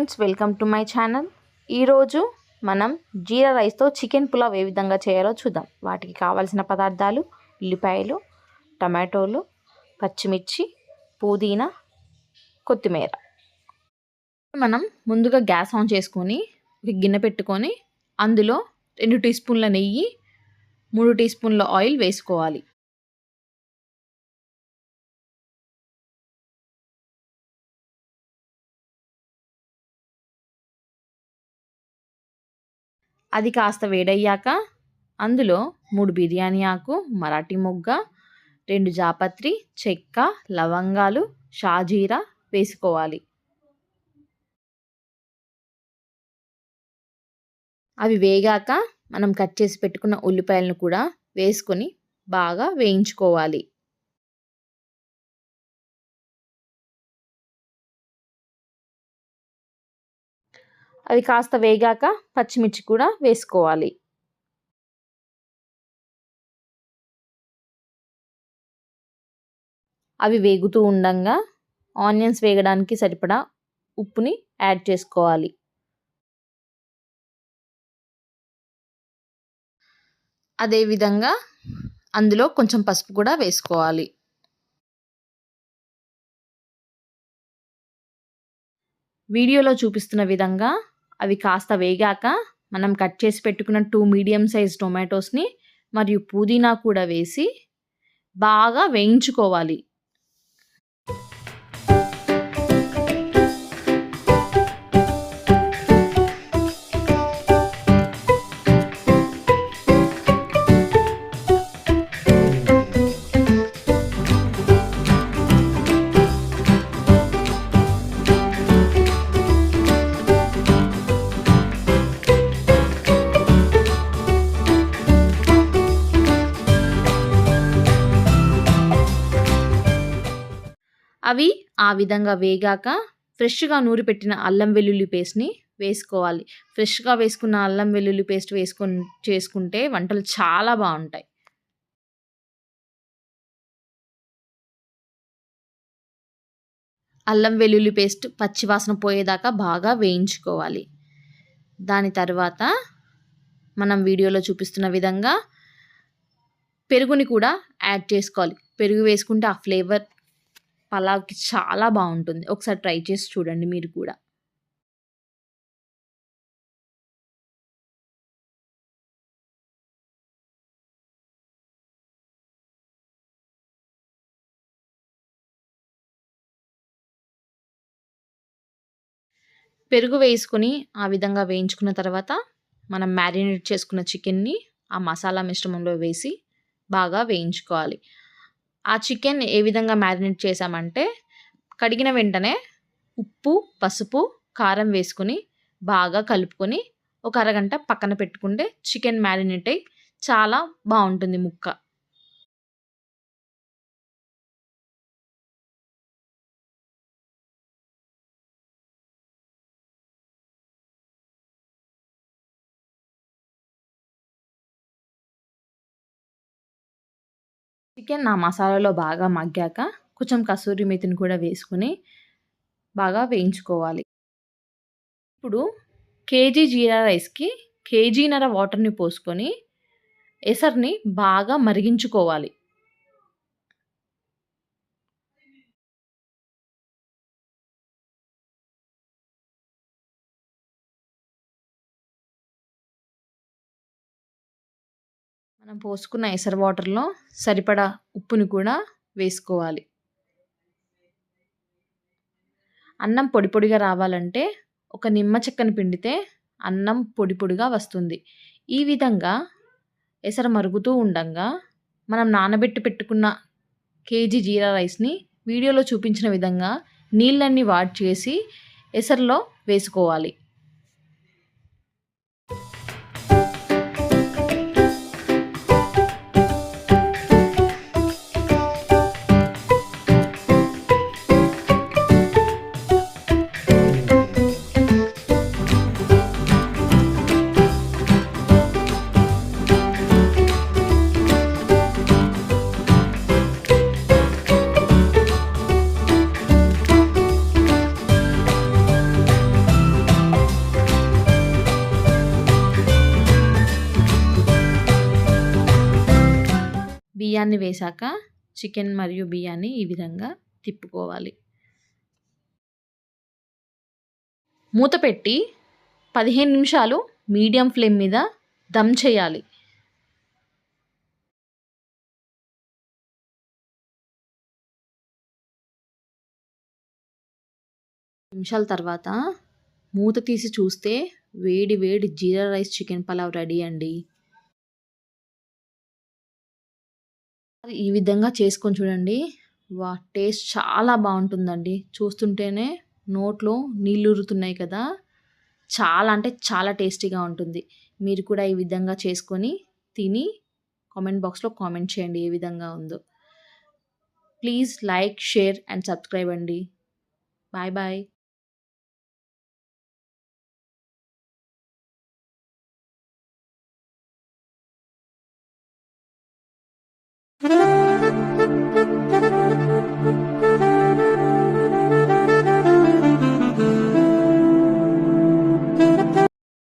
Friends, welcome to my channel. ఈరోజు మనం జీరా రైస్తో చికెన్ పులావ్ ఏ విధంగా చేయాలో చూద్దాం. వాటికి కావాల్సిన పదార్థాలు: ఉల్లిపాయలు, టమాటోలు, పచ్చిమిర్చి, పుదీనా, కొత్తిమీర. మనం ముందుగా గ్యాస్ ఆన్ చేసుకొని ఒక గిన్నె పెట్టుకొని అందులో 2 టీ స్పూన్ల నెయ్యి, 3 టీ స్పూన్ల ఆయిల్ వేసుకోవాలి. అది కాస్త వేడయ్యాక అందులో 3 బిర్యానీ ఆకు, మరాఠీ మొగ్గ, 2 జాపత్రి, చెక్క, లవంగాలు, షాజీరా వేసుకోవాలి. అవి వేగాక మనం కట్ చేసి పెట్టుకున్న ఉల్లిపాయలను కూడా వేసుకొని బాగా వేయించుకోవాలి. అవి కాస్త వేగాక పచ్చిమిర్చి కూడా వేసుకోవాలి. అవి వేగుతూ ఉండంగా ఆనియన్స్ వేగడానికి సరిపడా ఉప్పుని యాడ్ చేసుకోవాలి. అదేవిధంగా అందులో కొంచెం పసుపు కూడా వేసుకోవాలి. వీడియోలో చూపిస్తున్న విధంగా అవి కాస్త వేగాక మనం కట్ చేసి పెట్టుకున్న 2 మీడియం సైజ్ టొమాటోస్ని మరియు పుదీనా కూడా వేసి బాగా వేయించుకోవాలి. అవి ఆ విధంగా వేగాక ఫ్రెష్గా నూరి పెట్టిన అల్లం వెల్లుల్లి పేస్ట్ని వేసుకోవాలి. ఫ్రెష్గా వేసుకున్న అల్లం వెల్లుల్లి పేస్ట్ చేసుకుంటే వంటలు చాలా బాగుంటాయి. అల్లం వెల్లుల్లి పేస్ట్ పచ్చివాసన పోయేదాకా బాగా వేయించుకోవాలి. దాని తర్వాత మనం వీడియోలో చూపిస్తున్న విధంగా పెరుగుని కూడా యాడ్ చేసుకోవాలి. పెరుగు వేసుకుంటే ఆ ఫ్లేవర్ పలావ్కి చాలా బాగుంటుంది. ఒకసారి ట్రై చేసి చూడండి మీరు కూడా. పెరుగు వేసుకొని ఆ విధంగా వేయించుకున్న తర్వాత మనం మ్యారినేట్ చేసుకున్న చికెన్ని ఆ మసాలా మిశ్రమంలో వేసి బాగా వేయించుకోవాలి. ఆ చికెన్ ఏ విధంగా మ్యారినేట్ చేసామంటే కడిగిన వెంటనే ఉప్పు, పసుపు, కారం వేసుకొని బాగా కలుపుకొని ఒక అరగంట పక్కన పెట్టుకుంటే చికెన్ మ్యారినేట్ అయ్యి చాలా బాగుంటుంది ముక్క. చికెన్ ఆ మసాలాలో బాగా మగ్గాక కొంచెం కసూరి మేతిని కూడా వేసుకొని బాగా వేయించుకోవాలి. ఇప్పుడు కేజీ జీరా రైస్కి కేజీన్నర వాటర్ని పోసుకొని ఎసర్ని బాగా మరిగించుకోవాలి. మనం పోసుకున్న ఎసరు వాటర్లో సరిపడా ఉప్పుని కూడా వేసుకోవాలి. అన్నం పొడి పొడిగా రావాలంటే ఒక నిమ్మ చెక్కను పిండితే అన్నం పొడి పొడిగా వస్తుంది. ఈ విధంగా ఎసరు మరుగుతూ ఉండంగా మనం నానబెట్టి పెట్టుకున్న కేజీ జీరా రైస్ని వీడియోలో చూపించిన విధంగా నీళ్ళన్నీ వాడి చేసి ఎసరులో వేసుకోవాలి. బియ్యాన్ని వేశాక చికెన్ మరియు బియ్యాన్ని ఈ విధంగా తిప్పుకోవాలి. మూత పెట్టి 15 నిమిషాలు మీడియం ఫ్లేమ్ మీద దమ్ చేయాలి. నిమిషాల తర్వాత మూత తీసి చూస్తే వేడి వేడి జీరా రైస్ చికెన్ పలావ్ రెడీ అండి. ఈ విధంగా చేసుకొని చూడండి. టేస్ట్ చాలా బాగుంటుందండి. చూస్తుంటేనే నోట్లో నీళ్ళూరుతున్నాయి కదా! చాలా అంటే చాలా టేస్టీగా ఉంటుంది. మీరు కూడా ఈ విధంగా చేసుకొని తిని కామెంట్ బాక్స్‌లో కామెంట్ చేయండి ఏ విధంగా ఉందో. Please like, share and subscribe అండి. Bye bye.